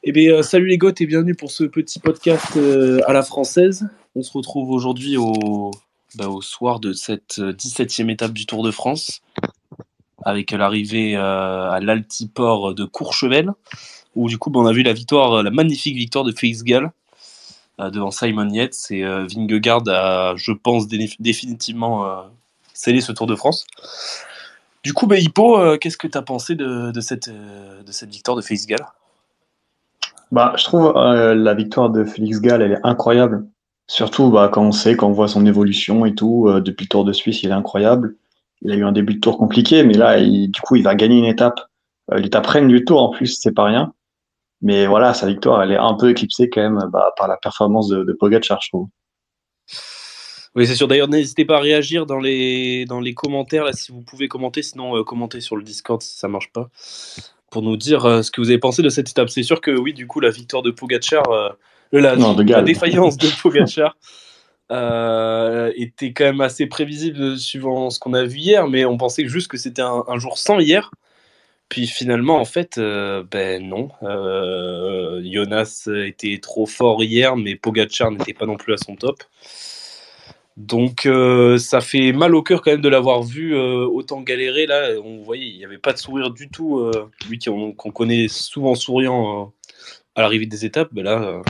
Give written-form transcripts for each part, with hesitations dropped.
Eh bien, salut les goths et bienvenue pour ce petit podcast à la française. On se retrouve aujourd'hui au soir de cette 17e étape du Tour de France, avec l'arrivée à l'altiport de Courchevel, où du coup on a vu la magnifique victoire de Félix Gall devant Simon Yates, et Vingegaard a, je pense, définitivement scellé ce Tour de France. Du coup, Hippo, qu'est-ce que tu as pensé de cette victoire de Félix Gall? Je trouve la victoire de Félix Gall, elle est incroyable. Surtout quand on voit son évolution et tout, depuis le Tour de Suisse, il est incroyable. Il a eu un début de tour compliqué, mais là, du coup, il va gagner une étape. L'étape reine du Tour, en plus, c'est pas rien. Mais voilà, sa victoire, elle est un peu éclipsée quand même par la performance de Pogacar, je trouve. Oui, c'est sûr. D'ailleurs, n'hésitez pas à réagir dans les commentaires, là, si vous pouvez commenter. Sinon, commentez sur le Discord si ça marche pas, pour nous dire ce que vous avez pensé de cette étape. C'est sûr que oui, du coup, la victoire de Pogacar, Non, de la Gall. défaillance de Pogacar était quand même assez prévisible suivant ce qu'on a vu hier, mais on pensait juste que c'était un jour sans hier. Puis finalement, en fait, non. Jonas était trop fort hier, mais Pogacar n'était pas non plus à son top. Donc ça fait mal au cœur quand même de l'avoir vu autant galérer. Là, on voyait, il n'y avait pas de sourire du tout. Lui qu'on connaît souvent souriant à l'arrivée des étapes, là,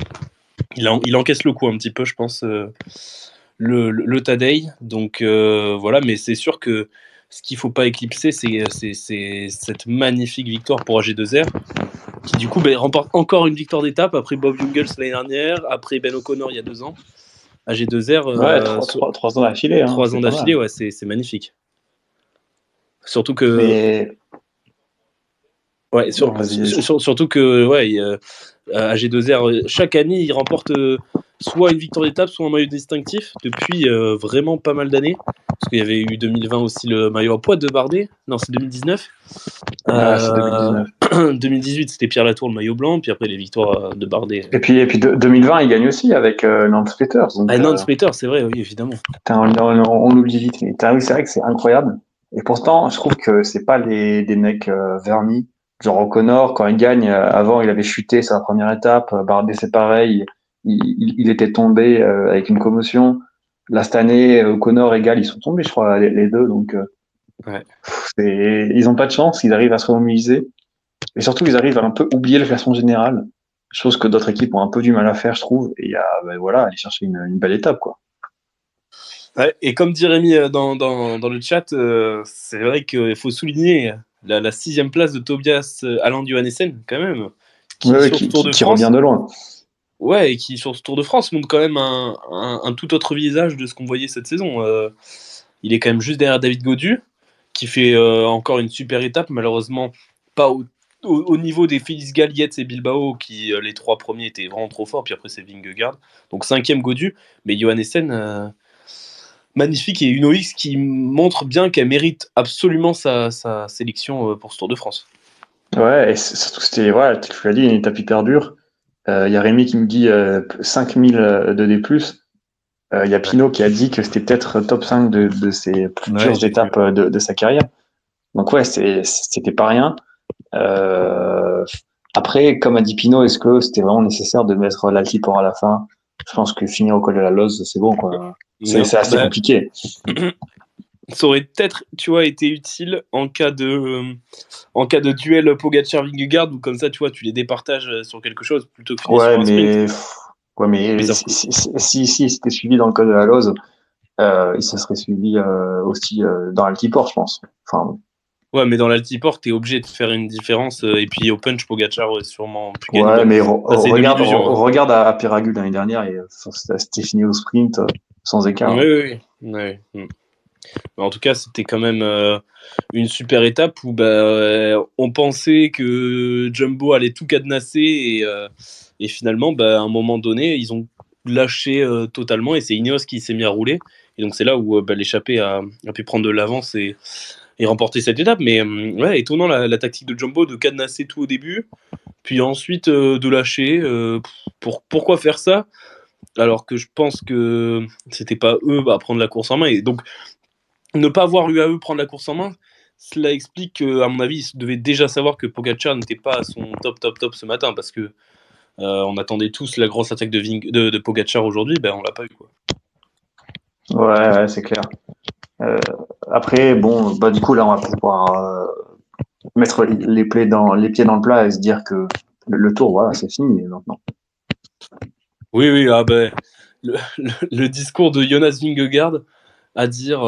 il encaisse le coup un petit peu, je pense, le Tadej. Donc voilà, mais c'est sûr que ce qu'il ne faut pas éclipser, c'est cette magnifique victoire pour AG2R, qui du coup remporte encore une victoire d'étape après Bob Jungels l'année dernière, après Ben O'Connor il y a 2 ans. AG2R, Ouais, trois ans d'affilée, hein, 3 ans c'est pas d'affilée, mal. ouais, c'est magnifique. Surtout que, Mais ouais, non, vas-y, vas-y. surtout que, ouais, AG2R, chaque année, il remporte soit une victoire d'étape, soit un maillot distinctif depuis vraiment pas mal d'années. Parce qu'il y avait eu 2020 aussi le maillot à poids de Bardet. Non, c'est 2019. Ah, c'est 2019. 2018, c'était Pierre Latour, le maillot blanc. Puis après, les victoires de Bardet. Et puis 2020, il gagne aussi avec Lance Peters. Ah Donc, non, Splitter, c'est vrai, oui, évidemment. on l'oublie vite. Mais oui, c'est vrai que c'est incroyable. Et pourtant, je trouve que c'est pas des mecs vernis. Genre O'Connor, quand il gagne, avant, il avait chuté sur la première étape. Bardet, c'est pareil. Il était tombé avec une commotion. Là, cette année, O'Connor et Gall, ils sont tombés, je crois, les deux. Donc, Ouais. ils ont pas de chance. Ils arrivent à se remobiliser. Et surtout, ils arrivent à un peu oublier le classement général. Chose que d'autres équipes ont un peu du mal à faire, je trouve. Et voilà, aller chercher une belle étape, quoi. Ouais, et comme dit Rémi dans le chat, c'est vrai qu'il faut souligner la 6e place de Tobias Allan Johannessen, quand même, Ouais, qui ouais, sur ce Tour de qui revient France, de loin. ouais, et qui sur ce Tour de France montre quand même un tout autre visage de ce qu'on voyait cette saison. Il est quand même juste derrière David Gaudu, qui fait encore une super étape, malheureusement pas au niveau des Félix Gall, Yates et Bilbao, qui les 3 premiers étaient vraiment trop forts, puis après c'est Vingegaard, donc 5e Gaudu, mais Johannessen magnifique, et une OX qui montre bien qu'elle mérite absolument sa sélection pour ce Tour de France. Ouais, et surtout, c'était, voilà, tu l'as dit, une étape hyper dure. Il y a Rémi qui me dit 5000 de D+. Il y a Ouais, Pinot qui a dit que c'était peut-être top 5 de ses plus ouais, dures j'ai vu. étapes de sa carrière. Donc ouais, c'était pas rien. Euh, Après, comme a dit Pinot, est-ce que c'était vraiment nécessaire de mettre l'altiport à la fin? Je pense que finir au col de la Loze, c'est bon, quoi. Non, C'est assez compliqué. ça aurait peut-être, tu vois, été utile en cas de duel Pogacar-Vingegaard, ou comme ça, tu vois, tu les départages sur quelque chose plutôt que finir sur Ouais, un sprint. Mais mais ça, si c'était suivi dans le col de la Loze, il se serait suivi aussi dans l'altiport, je pense. Enfin, ouais, mais dans l'altiport, t'es obligé de faire une différence. Et puis au punch, Pogacar aurait sûrement pu gagner. ouais, Donc mais ça, c'est une illusion. Hein. regarde à Péragude l'année dernière et c'était fini au sprint sans Oui, écart. Hein. oui, oui. Ouais. Mais en tout cas, c'était quand même une super étape où on pensait que Jumbo allait tout cadenasser, et finalement, à un moment donné, ils ont lâché totalement, et c'est Ineos qui s'est mis à rouler. Et donc c'est là où l'échappée a pu prendre de l'avance et remporter cette étape. Mais ouais, étonnant la tactique de Jumbo de cadenasser tout au début, puis ensuite de lâcher. Pourquoi faire ça alors que je pense que c'était pas eux à prendre la course en main. Et donc ne pas avoir UAE prendre la course en main, cela explique qu'à mon avis, ils devaient déjà savoir que Pogacar n'était pas à son top ce matin, parce que On attendait tous la grosse attaque de Pogacar aujourd'hui, ben on l'a pas eu quoi. Ouais, c'est clair. Euh, Après, bon, bah du coup là, on va pouvoir mettre les pieds dans le plat et se dire que le tour, voilà, c'est fini maintenant. Oui, oui, ah ben, le discours de Jonas Vingegaard à dire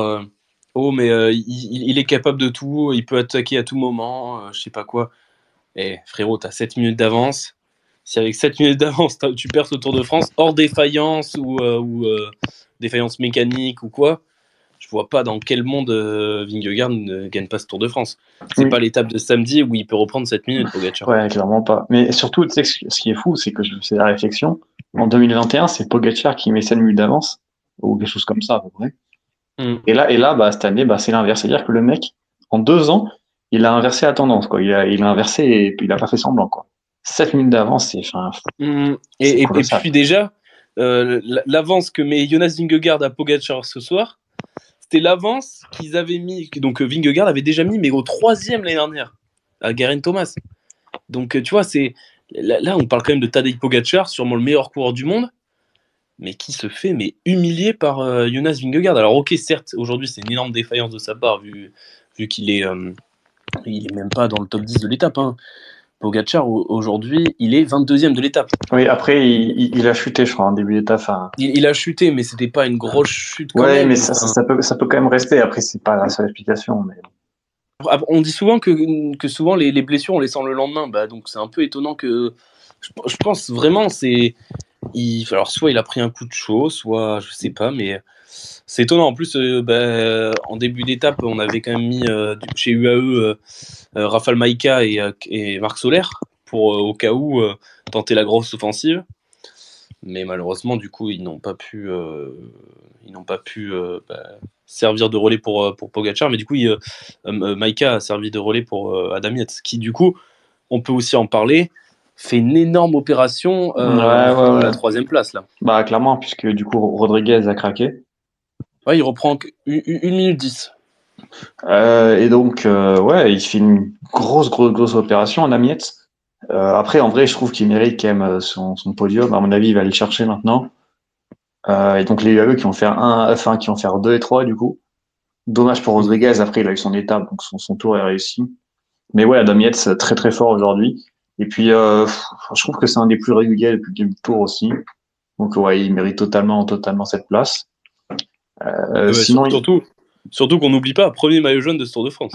oh mais il est capable de tout, il peut attaquer à tout moment, je sais pas quoi. Eh frérot, t'as 7 minutes d'avance. Si avec 7 minutes d'avance tu perds ce Tour de France hors défaillance ou défaillance mécanique ou quoi, je vois pas dans quel monde Vingegaard ne gagne pas ce Tour de France. C'est Oui, pas l'étape de samedi où il peut reprendre 7 minutes Pogacar. ouais, clairement pas. Mais surtout, tu sais, ce qui est fou, c'est que je fais la réflexion. En 2021, c'est Pogacar qui met 7 minutes d'avance, ou quelque chose comme ça, à peu près. Mm. Et là, bah, cette année, bah, c'est l'inverse. C'est-à-dire que le mec, en 2 ans, il a inversé la tendance, quoi. Il a inversé et puis il a pas fait semblant, quoi. 7 minutes d'avance, enfin, Mm. c'est Et colossal. puis déjà, l'avance que met Jonas Vingegaard à Pogacar ce soir, c'était l'avance qu'ils avaient mis. Donc Vingegaard avait déjà mis, mais au troisième l'année dernière, à Geraint Thomas. Donc tu vois, là, on parle quand même de Tadej Pogacar, sûrement le meilleur coureur du monde, mais qui se fait humilier par Jonas Vingegaard. Alors ok, certes, aujourd'hui c'est une énorme défaillance de sa part, vu qu'il il est même pas dans le top 10 de l'étape. Hein. Pogacar, aujourd'hui, il est 22e de l'étape. Oui, après, il a chuté, je crois, en début d'étape. Enfin, Il a chuté, mais c'était pas une grosse chute quand ouais, même. mais Enfin, ça peut quand même rester. Après, c'est pas la seule explication, mais. on dit souvent que souvent les blessures on les sent le lendemain. Bah, donc c'est un peu étonnant que. Je pense vraiment alors soit il a pris un coup de chaud, soit je sais pas, mais c'est étonnant. En plus, en début d'étape, on avait quand même mis chez UAE Rafal Maïka et Marc Soler pour au cas où tenter la grosse offensive. Mais malheureusement, du coup, ils n'ont pas pu servir de relais pour Pogacar. Mais du coup, Maïka a servi de relais pour Adam Yates, qui du coup, on peut aussi en parler, fait une énorme opération Ouais, ouais, à ouais. la troisième place là. Bah, clairement, puisque du coup, Rodriguez a craqué. Ouais, il reprend 1 minute 10. Et donc, ouais, il fait une grosse opération en Amiets. Après, en vrai, je trouve qu'il mérite quand même son podium. À mon avis, il va aller le chercher maintenant. Et donc, les UAE qui vont faire qui vont faire 2 et 3 du coup. Dommage pour Rodriguez. Après, il a eu son étape, donc son tour est réussi. Mais ouais, Adam Yates, très fort aujourd'hui. Et puis, je trouve que c'est un des plus réguliers depuis le début du tour aussi. Donc, ouais, il mérite totalement cette place. Ouais, Sinon, surtout qu'on n'oublie pas, premier maillot jaune de ce Tour de France.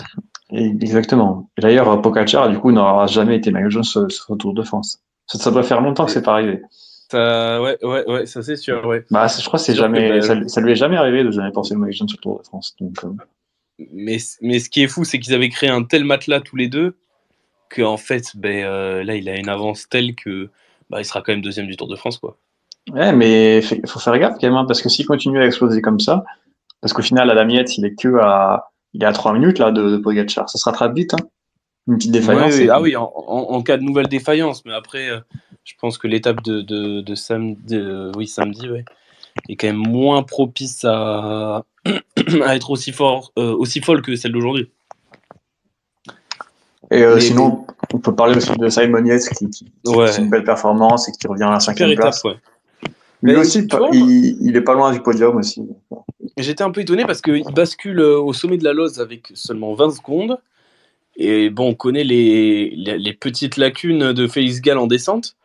exactement. Et d'ailleurs, Pogacar, du coup, n'aura jamais été maillot jaune sur le Tour de France. Ça doit faire longtemps que c'est pas arrivé. Ouais, ça c'est sûr. Ouais. Bah, je crois que C'est sûr que ça lui est jamais arrivé de jamais porter le maillot jaune sur le Tour de France. Donc, mais ce qui est fou, c'est qu'ils avaient créé un tel matelas tous les deux qu'en fait, là, il a une avance telle que il sera quand même deuxième du Tour de France, quoi. ouais, mais faut faire gaffe quand même, hein, parce que s'il continue à exploser comme ça, parce qu'au final, Adam Yates, il est à 3 minutes, là, de Pogacar. Ça se rattrape vite, hein. Une petite Ouais, défaillance et oui, ah puis, oui, en cas de nouvelle défaillance, mais après, je pense que l'étape de samedi, oui, samedi, ouais, est quand même moins propice à, à être aussi folle que celle d'aujourd'hui. et Mais sinon, on peut parler aussi de Simon Yates qui fait une ouais, belle performance et qui revient à la super cinquième étape, place. ouais. Lui Mais aussi, tu vois, il est pas loin du podium aussi. j'étais un peu étonné parce qu'il bascule au sommet de la Loze avec seulement 20 secondes. Et bon, on connaît les petites lacunes de Félix Gall en descente.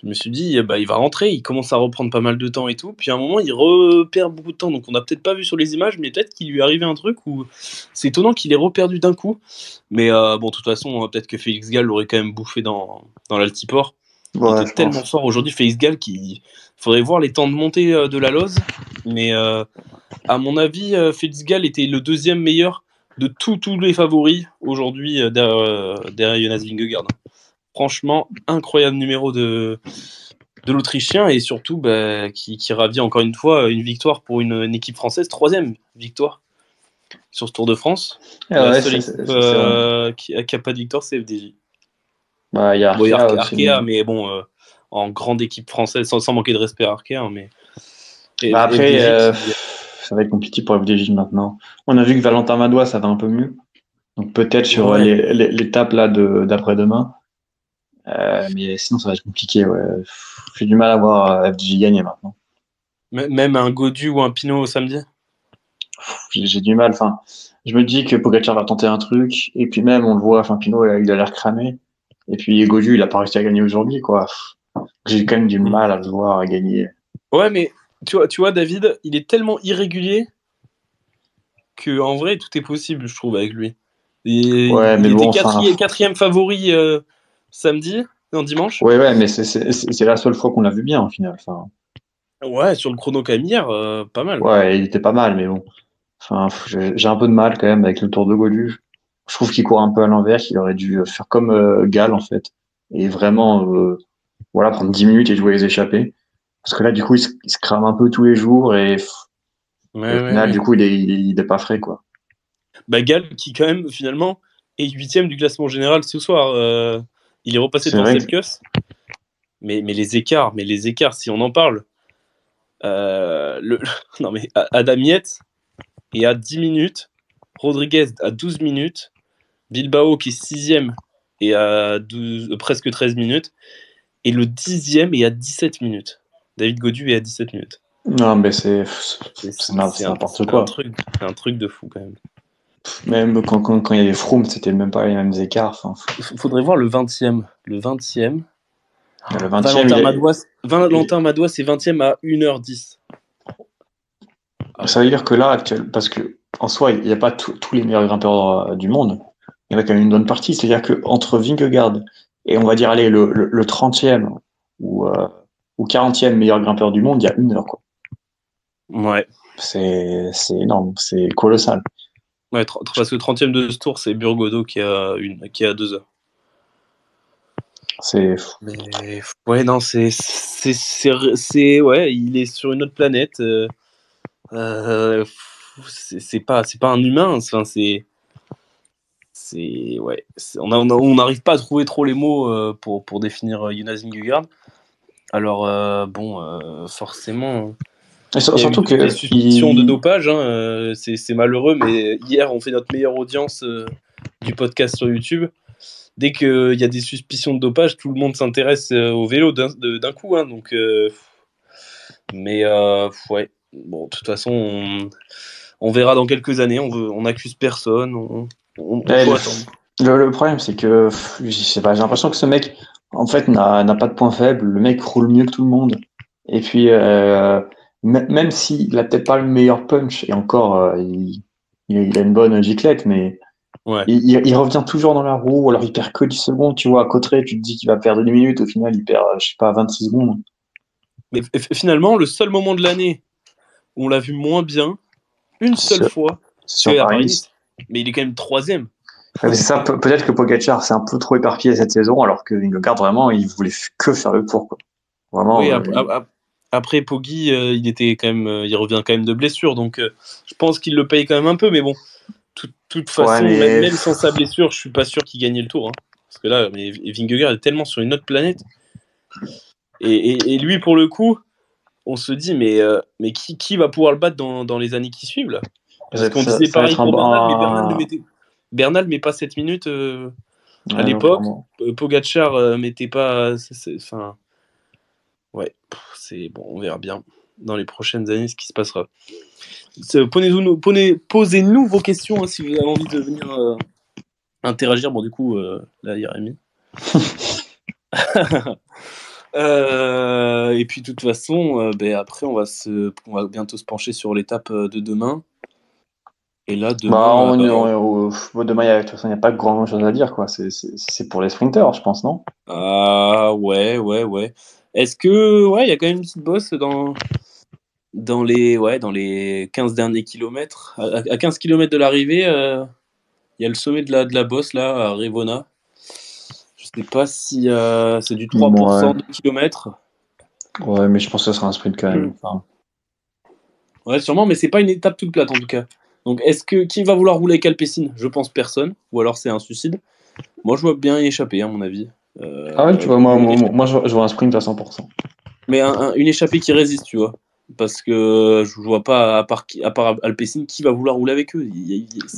Je me suis dit, il va rentrer, il commence à reprendre pas mal de temps et tout. Puis à un moment, il repère beaucoup de temps. Donc on n'a peut-être pas vu sur les images, mais peut-être qu'il lui est arrivé un truc où c'est étonnant qu'il ait reperdu d'un coup. Mais bon, de toute façon, peut-être que Félix Gall l'aurait quand même bouffé dans l'altiport. Il Ouais, était je tellement pense. fort aujourd'hui, Félix Gall, qu'il faudrait voir les temps de montée de la Loze. Mais à mon avis, Félix Gall était le deuxième meilleur de tous les favoris aujourd'hui derrière Jonas Vingegaard. Franchement, incroyable numéro de l'Autrichien et surtout qui ravit encore une fois une victoire pour une équipe française, troisième victoire sur ce Tour de France. Ah La ouais, seule équipe c'est vrai. qui a pas de victoire, c'est FDJ. Bah, il y a Bon, il y a Arkea aussi. Arkea, mais bon, en grande équipe française, sans manquer de respect à Arkea, hein, mais Bah après, FDJ qui. ça va être compliqué pour FDJ maintenant. On a vu que Valentin Madois, ça va un peu mieux. Donc peut-être sur Ouais. l'étape là d'après-demain. Mais sinon, ça va être compliqué. Ouais. J'ai du mal à voir FDJ gagner maintenant. Même un Godu ou un Pinot samedi? J'ai du mal. Enfin, je me dis que Pogacar va tenter un truc, et puis même, on le voit, enfin, Pinot, il a l'air cramé. Et puis, Godu, il a pas réussi à gagner aujourd'hui, quoi. J'ai quand même du Mm. mal à le voir gagner. Ouais, mais tu vois, David, il est tellement irrégulier que en vrai, tout est possible, je trouve, avec lui. Ouais, Il mais bon, était enfin, quatrième favori samedi, non, dimanche. ouais, mais c'est la seule fois qu'on l'a vu bien, au final. Enfin, Ouais, sur le chrono quand même hier, pas mal. ouais, il était pas mal, mais bon. Enfin, j'ai un peu de mal quand même avec le Tour de Gaudu. Je trouve qu'il court un peu à l'envers, qu'il aurait dû faire comme Gall en fait, et vraiment voilà prendre 10 minutes et jouer les échappées. Parce que là, du coup, il se crame un peu tous les jours et Ouais, au ouais, final, ouais. du coup, il est pas frais quoi. Bah, Gall, qui quand même, finalement, est huitième du classement général ce soir. Il est repassé C'est devant vrai que Sepkus. Mais les écarts, si on en parle. Non, mais Adam Yates est à 10 minutes. Rodriguez à 12 minutes. Bilbao, qui est sixième, est à presque 13 minutes. Et le dixième est à 17 minutes. David Godu est à 17 minutes. non, mais Et c'est n'importe quoi. c'est un truc de fou quand même. Même quand il y avait Froome, c'était même pas les mêmes écarts. Enfin, Faudrait voir le 20e. Le 20e. le 20e, Valentin Madouas est 20e à 1h10. Ah ça veut ouais. dire que là, parce que en soi, il n'y a pas tous les meilleurs grimpeurs du monde. Il y en a quand même une bonne partie. C'est-à-dire que entre Vingegaard et on va dire allez le 30e ou 40e meilleur grimpeur du monde, il y a 1 heure quoi. Ouais. C'est énorme, c'est colossal. Ouais, parce que 30e de ce tour, c'est Burgodo qui a 2 heures. C'est Mais ouais, non, ouais, il est sur une autre planète. Euh, c'est pas un humain. Enfin, ouais, on n'arrive pas à trouver trop les mots pour définir Jonas Vingegaard. Alors bon, forcément, et il y a eu surtout des que suspicions de dopage. Hein, c'est malheureux, mais hier on fait notre meilleure audience du podcast sur YouTube. Dès qu'il y a des suspicions de dopage, tout le monde s'intéresse au vélo d'un coup. Hein, donc, mais ouais, bon, de toute façon, on verra dans quelques années. On accuse personne. eh, Faut attendre. le problème c'est que je sais pas, j'ai l'impression que ce mec en fait n'a pas de point faible. Le mec roule mieux que tout le monde. Et puis même s'il a peut-être pas le meilleur punch et encore il a une bonne giclette, mais Ouais. il revient toujours dans la roue, alors il perd que 10 secondes, tu vois, à Cauterets, tu te dis qu'il va perdre 10 minutes, au final il perd, je sais pas, 26 secondes. Mais finalement, le seul moment de l'année où on l'a vu moins bien, une C'est seule sur, fois, c'est sur c'est à Paris-Nice. Paris-Nice. Mais il est quand même troisième. Ouais, mais c'est ça, peut-être que Pogacar s'est un peu trop éparpillé cette saison, alors que Vingegaard, vraiment, il voulait que faire le tour, quoi. Oui, Vraiment, après Poggi, il revient quand même de blessure, donc je pense qu'il le paye quand même un peu. Mais bon, toute ouais, façon, même, mais même sans sa blessure, je suis pas sûr qu'il gagnait le tour. Hein. Parce que là, Vingegaard est tellement sur une autre planète. Et lui, pour le coup, on se dit, mais qui va pouvoir le battre dans les années qui suivent là? Parce qu'on disait ça va pareil être pour Bernal, mais un... Bernal met pas 7 minutes à Ouais, non, l'époque. clairement. Pogacar mettait pas. Enfin, ouais, c'est bon, on verra bien dans les prochaines années ce qui se passera. Posez-nous vos questions hein, si vous avez envie de venir interagir. Bon, du coup, là, il y a Rémi. Et puis, de toute façon, après, on va bientôt se pencher sur l'étape de demain. Et là, Bah, demain, demain, de toute façon, il n'y a pas grand-chose à dire, quoi. C'est pour les sprinters, je pense, non? ah ouais, ouais, ouais. Est-ce que, ouais, il y a quand même une petite bosse dans les 15 derniers kilomètres. À 15 kilomètres de l'arrivée, il y a le sommet de la bosse, là, à Revona. Je sais pas si c'est du Ouais, 3% de kilomètres. ouais, mais je pense que ce sera un sprint quand même. Enfin, Ouais, sûrement, mais c'est pas une étape toute plate en tout cas. Donc, qui va vouloir rouler avec Alpecin? Je pense personne, ou alors c'est un suicide. Moi, je vois bien y échapper, à mon avis. ah ouais, tu vois, je vois un sprint à 100%. Mais une échappée qui résiste, tu vois. Parce que je vois pas, à part Alpecin, qui va vouloir rouler avec eux.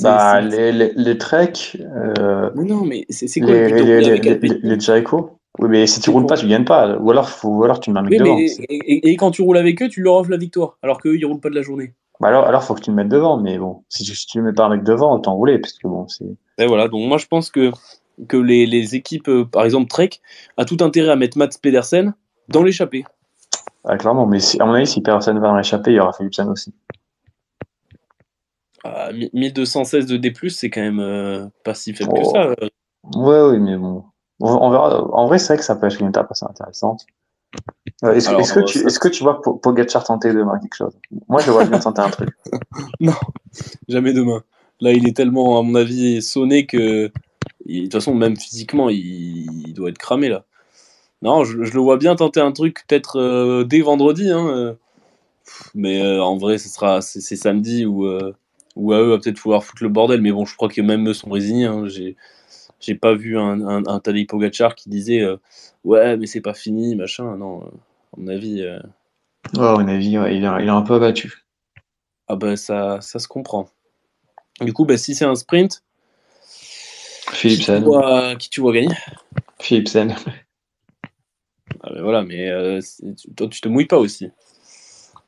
Bah, les Trek, Mais non, mais c'est quoi le but les, de les, rouler les, avec les, les Alpecin? Jayco. Oui, mais si tu C'est roules pas, pour... tu gagnes pas. Ou alors tu mets un mec Oui, mais devant. et quand tu roules avec eux, tu leur offres la victoire, alors qu'eux, ils roulent pas de la journée. Bah alors, faut que tu le mettes devant. Mais bon, si tu mets pas un mec devant, autant rouler, parce que bon, c'est. Et voilà, donc moi je pense que les équipes, par exemple Trek, a tout intérêt à mettre Mats Pedersen dans l'échappée. Ah, clairement, mais à mon avis, si personne va dans l'échappée, il y aura Philipsen aussi. 1216 de D+, c'est quand même pas si faible que Oh. ça. Ouais, oui, mais bon. On verra. En vrai, c'est vrai que ça peut être une étape assez intéressante. Est-ce que Alors, tu, est-ce que tu vois Pogacar tenter demain quelque chose? Moi, je le vois bien tenter un truc. non, jamais demain. Là, il est tellement, à mon avis, sonné que, de toute façon, même physiquement, il doit être cramé là. Non, je le vois bien tenter un truc peut-être dès vendredi, hein, mais en vrai, c'est samedi où à eux va peut-être falloir foutre le bordel. Mais bon, je crois que même eux sont résignés. Hein. J'ai pas vu un Tadej Pogacar qui disait ouais, mais c'est pas fini, machin. Non, à mon avis, Ouais, à mon avis, ouais, il est un peu abattu. ah bah ça se comprend. Du coup, bah, si c'est un sprint, Philipsen. qui tu vois gagner? Philipsen. Ah bah voilà, mais toi, tu te mouilles pas aussi.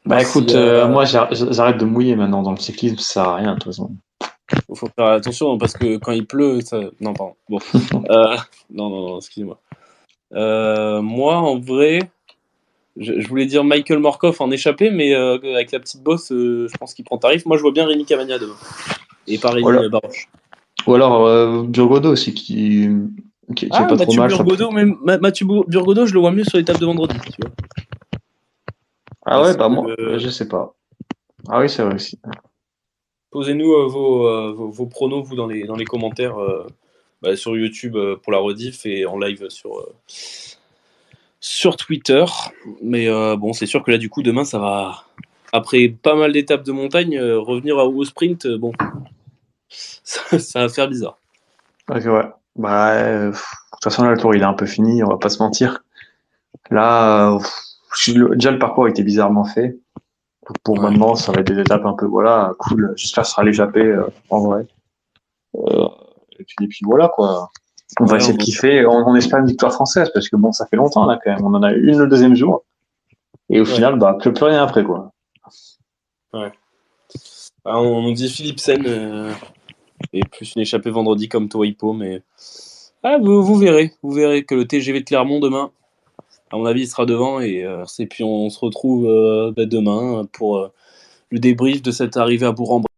Moi, Bah si écoute, moi j'arrête de mouiller maintenant dans le cyclisme, ça sert à rien de toute façon. faut faire attention parce que quand il pleut, ça. Non, pardon. Bon, euh, non, excusez-moi. Moi, en vrai, je voulais dire Michael Morkov en échappé, mais avec la petite bosse, je pense qu'il prend tarif. Moi, je vois bien Rémi Cavagna demain. Et pas Ou Rémi alors, Baroche. ou alors Burgodo aussi qui est Ah, pas trop Mathieu mal, je crois. Burgodeau, même Mathieu Burgodeau, je le vois mieux sur l'étape de vendredi, tu vois. Ah ouais, Parce bah que moi, je sais pas. Ah oui, c'est vrai aussi. posez-nous vos pronos, vous, dans les commentaires sur YouTube pour la rediff et en live sur Twitter. Mais bon, c'est sûr que là, du coup, demain, ça va. Après pas mal d'étapes de montagne, revenir au sprint, bon, ça va faire bizarre. Ok, ouais. Bah, de toute façon, là, le tour, il est un peu fini, on va pas se mentir. Là, déjà, le parcours était bizarrement fait. Pour Ouais. maintenant, ça va être des étapes un peu, voilà, cool. J'espère que ça sera l'échappée, en vrai. Euh, et puis voilà, quoi. On va Ouais, essayer de kiffer. On espère une victoire française, parce que bon, ça fait longtemps, là, quand même. On en a une le deuxième jour. Et au ouais, final, bah, plus rien après, quoi. ouais. Ah, on nous dit Philipsen et plus une échappée vendredi comme toi, Hippo, mais vous verrez. Vous verrez que le TGV de Clermont demain, à mon avis, il sera devant et puis on se retrouve demain pour le débrief de cette arrivée à Bourg-en-Bresse.